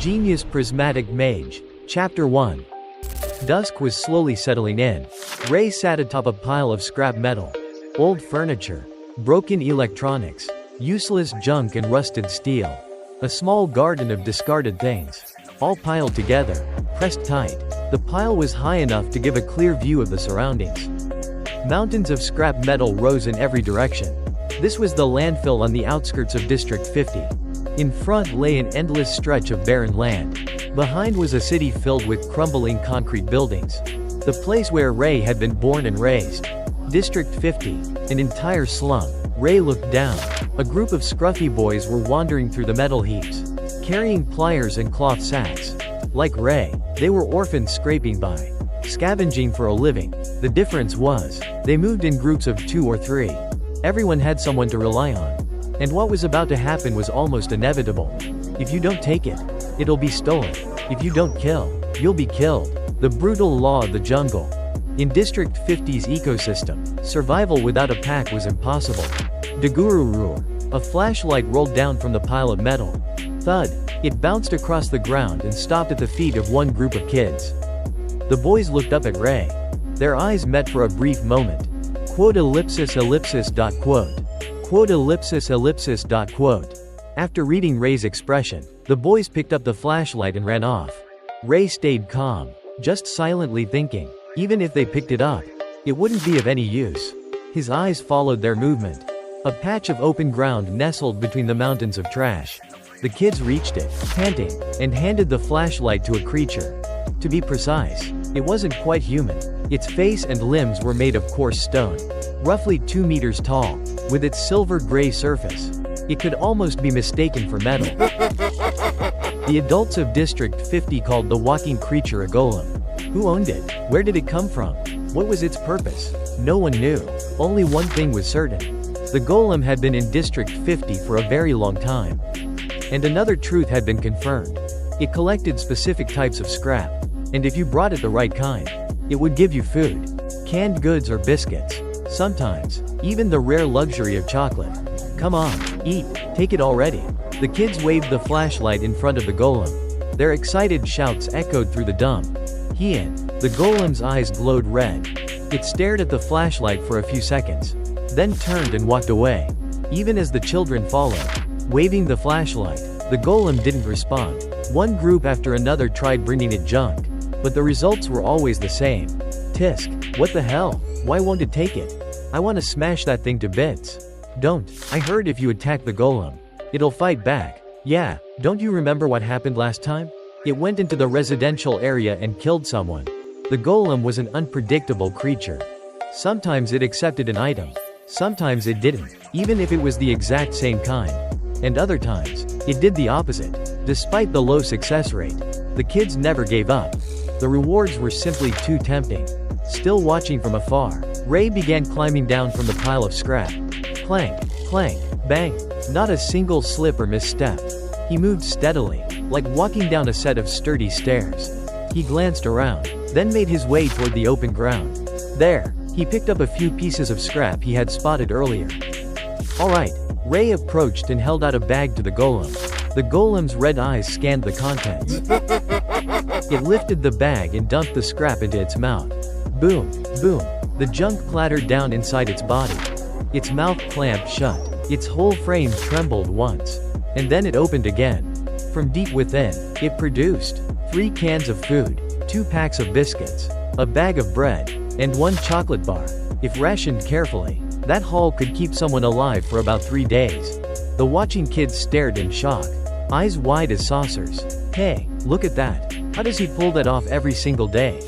Genius Prismatic Mage. Chapter 1. Dusk was slowly settling in. Ray sat atop a pile of scrap metal. Old furniture. Broken electronics. Useless junk and rusted steel. A small garden of discarded things. All piled together. Pressed tight. The pile was high enough to give a clear view of the surroundings. Mountains of scrap metal rose in every direction. This was the landfill on the outskirts of District 50. In front lay an endless stretch of barren land. Behind was a city filled with crumbling concrete buildings. The place where Ray had been born and raised. District 50, an entire slum. Ray looked down. A group of scruffy boys were wandering through the metal heaps, carrying pliers and cloth sacks. Like Ray, they were orphans scraping by, scavenging for a living. The difference was, they moved in groups of 2 or 3. Everyone had someone to rely on. And what was about to happen was almost inevitable. If you don't take it, it'll be stolen. If you don't kill, you'll be killed. The brutal law of the jungle. In District 50's ecosystem, survival without a pack was impossible. Dagururu. A flashlight rolled down from the pile of metal. Thud. It bounced across the ground and stopped at the feet of one group of kids. The boys looked up at Ray. Their eyes met for a brief moment. Quote ellipsis ellipsis dot quote. Quote ellipsis ellipsis dot quote. After reading Ray's expression, the boys picked up the flashlight and ran off. Ray stayed calm, just silently thinking, even if they picked it up, it wouldn't be of any use. His eyes followed their movement. A patch of open ground nestled between the mountains of trash. The kids reached it, panting, and handed the flashlight to a creature. To be precise, it wasn't quite human. Its face and limbs were made of coarse stone, roughly 2 meters tall. With its silver-gray surface, it could almost be mistaken for metal. The adults of District 50 called the walking creature a golem. Who owned it? Where did it come from? What was its purpose? No one knew. Only one thing was certain. The golem had been in District 50 for a very long time. And another truth had been confirmed. It collected specific types of scrap. And if you brought it the right kind, it would give you food. Canned goods or biscuits. Sometimes, even the rare luxury of chocolate. Come on, eat, take it already. The kids waved the flashlight in front of the golem. Their excited shouts echoed through the dump. The golem's eyes glowed red. It stared at the flashlight for a few seconds, then turned and walked away. Even as the children followed, waving the flashlight, the golem didn't respond. One group after another tried bringing it junk, but the results were always the same. Tisk, what the hell? Why won't it take it? I want to smash that thing to bits. Don't. I heard if you attack the golem, it'll fight back. Yeah, don't you remember what happened last time? It went into the residential area and killed someone. The golem was an unpredictable creature. Sometimes it accepted an item. Sometimes it didn't, even if it was the exact same kind. And other times, it did the opposite. Despite the low success rate, the kids never gave up. The rewards were simply too tempting. Still watching from afar, Ray began climbing down from the pile of scrap. Clank, clank, bang. Not a single slip or misstep. He moved steadily, like walking down a set of sturdy stairs. He glanced around, then made his way toward the open ground. There, he picked up a few pieces of scrap he had spotted earlier. Alright, Ray approached and held out a bag to the golem. The golem's red eyes scanned the contents. It lifted the bag and dumped the scrap into its mouth. Boom, boom. The junk clattered down inside its body. Its mouth clamped shut. Its whole frame trembled once. And then it opened again. From deep within, it produced 3 cans of food, 2 packs of biscuits, a bag of bread, and 1 chocolate bar. If rationed carefully, that haul could keep someone alive for about 3 days. The watching kids stared in shock, eyes wide as saucers. Hey, look at that. How does he pull that off every single day?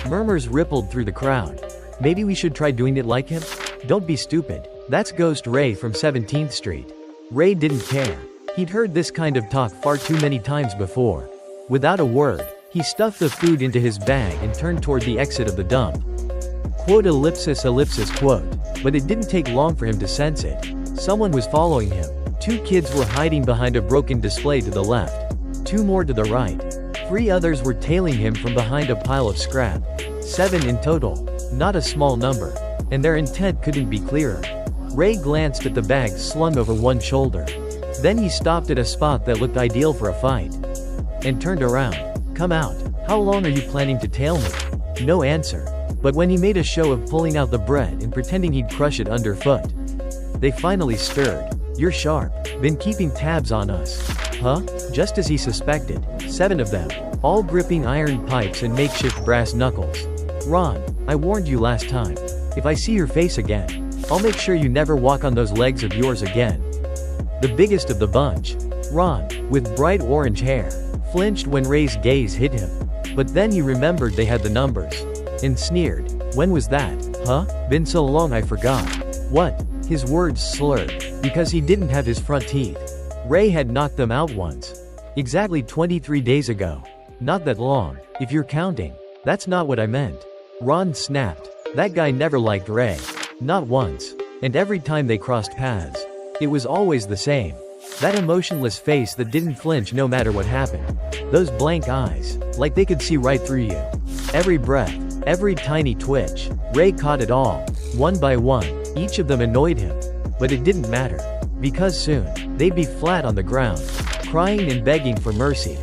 Murmurs rippled through the crowd. Maybe we should try doing it like him? Don't be stupid. That's Ghost Ray from 17th Street. Ray didn't care. He'd heard this kind of talk far too many times before. Without a word, he stuffed the food into his bag and turned toward the exit of the dump. Quote ellipsis ellipsis quote. But it didn't take long for him to sense it. Someone was following him. 2 kids were hiding behind a broken display to the left. 2 more to the right. 3 others were tailing him from behind a pile of scrap. 7 in total. Not a small number. And their intent couldn't be clearer. Ray glanced at the bag slung over one shoulder. Then he stopped at a spot that looked ideal for a fight. and turned around. "Come out. How long are you planning to tail me?" No answer. But when he made a show of pulling out the bread and pretending he'd crush it underfoot, they finally stirred. "You're sharp. Been keeping tabs on us." Huh? Just as he suspected, 7 of them, all gripping iron pipes and makeshift brass knuckles. "Ron, I warned you last time. If I see your face again, I'll make sure you never walk on those legs of yours again." The biggest of the bunch, Ron, with bright orange hair, flinched when Ray's gaze hit him. But then he remembered they had the numbers, and sneered. "When was that, huh? Been so long I forgot." "What?" His words slurred, because he didn't have his front teeth. Ray had knocked them out once. Exactly 23 days ago. "Not that long, if you're counting." "That's not what I meant." Ron snapped. That guy never liked Ray. Not once. And every time they crossed paths, it was always the same. That emotionless face that didn't flinch no matter what happened. Those blank eyes, like they could see right through you. Every breath, every tiny twitch, Ray caught it all. One by one, each of them annoyed him. But it didn't matter. Because soon, they'd be flat on the ground, crying and begging for mercy.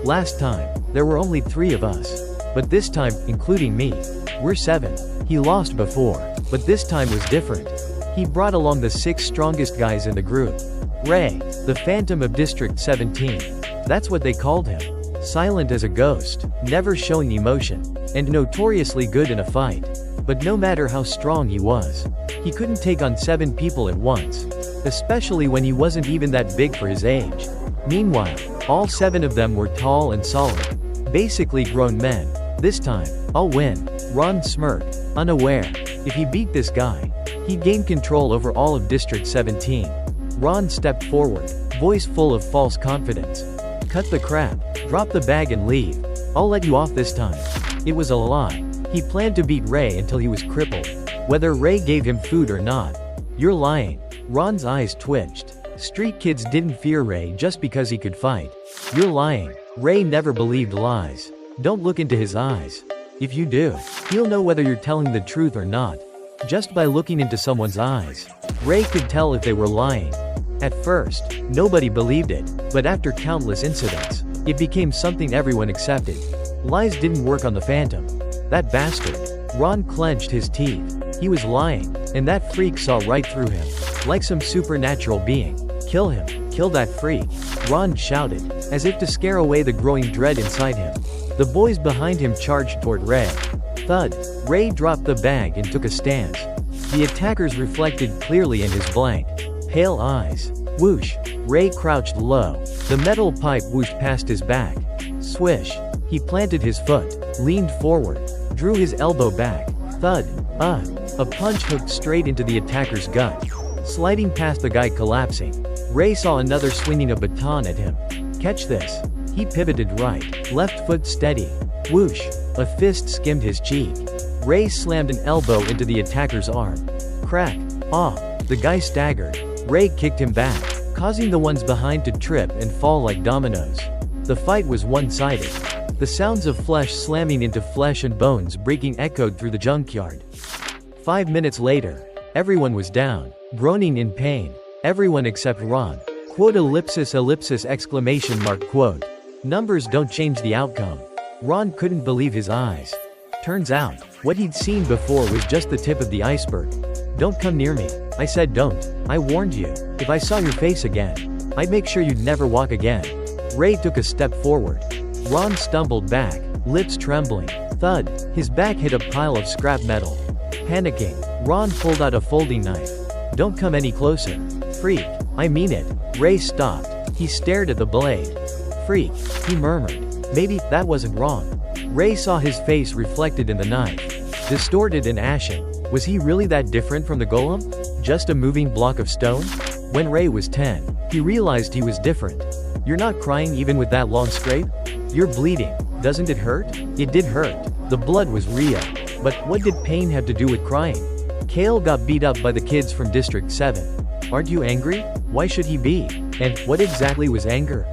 "Last time, there were only 3 of us. But this time, including me, we're 7. He lost before, but this time was different. He brought along the 6 strongest guys in the group. Ray, the Phantom of District 17. That's what they called him. Silent as a ghost, never showing emotion, and notoriously good in a fight. But no matter how strong he was, he couldn't take on 7 people at once. Especially when he wasn't even that big for his age. Meanwhile, all 7 of them were tall and solid. Basically grown men. This time, I'll win. Ron smirked, unaware. If he beat this guy, he'd gain control over all of District 17. Ron stepped forward, voice full of false confidence. "Cut the crap. Drop the bag and leave. I'll let you off this time." It was a lie. He planned to beat Ray until he was crippled. Whether Ray gave him food or not. "You're lying." Ron's eyes twitched. Street kids didn't fear Ray just because he could fight. "You're lying." Ray never believed lies. Don't look into his eyes. If you do, he'll know whether you're telling the truth or not. Just by looking into someone's eyes, Ray could tell if they were lying. At first, nobody believed it, but after countless incidents, it became something everyone accepted. Lies didn't work on the Phantom. That bastard. Ron clenched his teeth. He was lying, and that freak saw right through him. Like some supernatural being. "Kill him. Kill that freak." Ron shouted, as if to scare away the growing dread inside him. The boys behind him charged toward Ray. Thud. Ray dropped the bag and took a stance. The attackers reflected clearly in his blank, pale eyes. Whoosh. Ray crouched low. The metal pipe whooshed past his back. Swish. He planted his foot, leaned forward, drew his elbow back. Thud. A punch hooked straight into the attacker's gut, sliding past the guy collapsing. Ray saw another swinging a baton at him. "Catch this." He pivoted right, left foot steady. Whoosh. A fist skimmed his cheek. Ray slammed an elbow into the attacker's arm. Crack. The guy staggered. Ray kicked him back, causing the ones behind to trip and fall like dominoes. The fight was one-sided. The sounds of flesh slamming into flesh and bones breaking echoed through the junkyard. 5 minutes later, everyone was down, groaning in pain. Everyone except Ron. Quote ellipsis ellipsis exclamation mark quote. Numbers don't change the outcome. Ron couldn't believe his eyes. Turns out, what he'd seen before was just the tip of the iceberg. "Don't come near me." I said don't. I warned you. If I saw your face again, I'd make sure you'd never walk again. Ray took a step forward. Ron stumbled back, lips trembling. Thud. His back hit a pile of scrap metal. Panicking, Ron pulled out a folding knife. "Don't come any closer." "Freak. I mean it." Ray stopped. He stared at the blade. "Freak," he murmured. Maybe that wasn't wrong. Ray saw his face reflected in the knife. Distorted and ashen. Was he really that different from the Golem? Just a moving block of stone? When Ray was 10, he realized he was different. "You're not crying even with that long scrape? You're bleeding. Doesn't it hurt?" It did hurt. The blood was real. But what did pain have to do with crying? Kale got beat up by the kids from District 7. Aren't you angry? Why should he be? And what exactly was anger?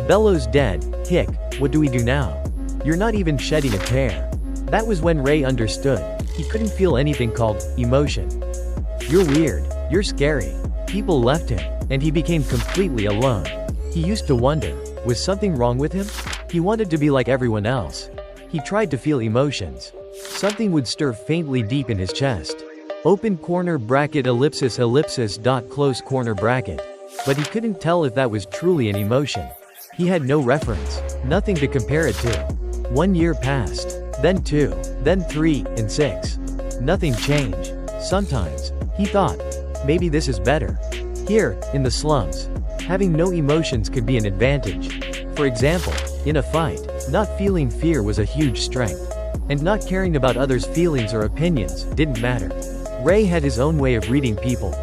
Bellows dead. Hick. What do we do now? You're not even shedding a tear. That was when Ray understood. He couldn't feel anything called emotion. You're weird. You're scary. People left him, and he became completely alone. He used to wonder, was something wrong with him? He wanted to be like everyone else. He tried to feel emotions. Something would stir faintly deep in his chest. Open corner bracket ellipsis ellipsis dot close corner bracket. But he couldn't tell if that was truly an emotion. He had no reference, nothing to compare it to. 1 year passed, then 2, then 3, and 6. Nothing changed. Sometimes, he thought, maybe this is better. Here, in the slums, having no emotions could be an advantage. For example, in a fight, not feeling fear was a huge strength. And not caring about others' feelings or opinions didn't matter. Ray had his own way of reading people.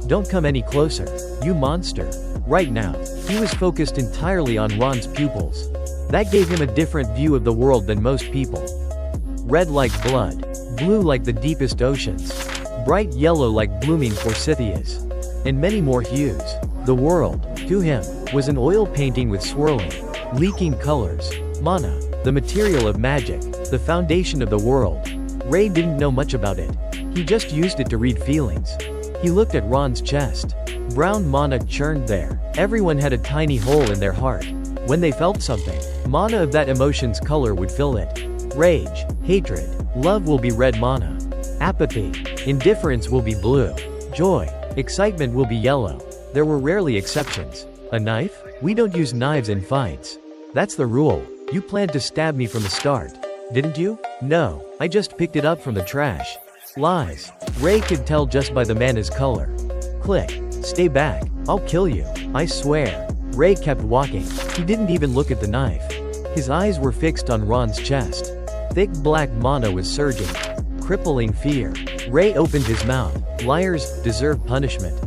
Don't come any closer, you monster. Right now, he was focused entirely on Ron's pupils. That gave him a different view of the world than most people. Red like blood, blue like the deepest oceans, bright yellow like blooming forsythias, and many more hues. The world, to him, was an oil painting with swirling, leaking colors. Mana, the material of magic, the foundation of the world. Ray didn't know much about it. He just used it to read feelings. He looked at Ron's chest. Brown mana churned there. Everyone had a tiny hole in their heart. When they felt something, mana of that emotion's color would fill it. Rage, hatred, love will be red mana. Apathy, indifference will be blue. Joy, excitement will be yellow. There were rarely exceptions. A knife? We don't use knives in fights. That's the rule. You planned to stab me from the start, didn't you? No, I just picked it up from the trash. Lies. Ray could tell just by the mana's color. Click. Stay back, I'll kill you, I swear. Ray kept walking. He didn't even look at the knife. His eyes were fixed on Ron's chest. Thick black mana was surging. Crippling fear. Ray opened his mouth. Liars deserve punishment.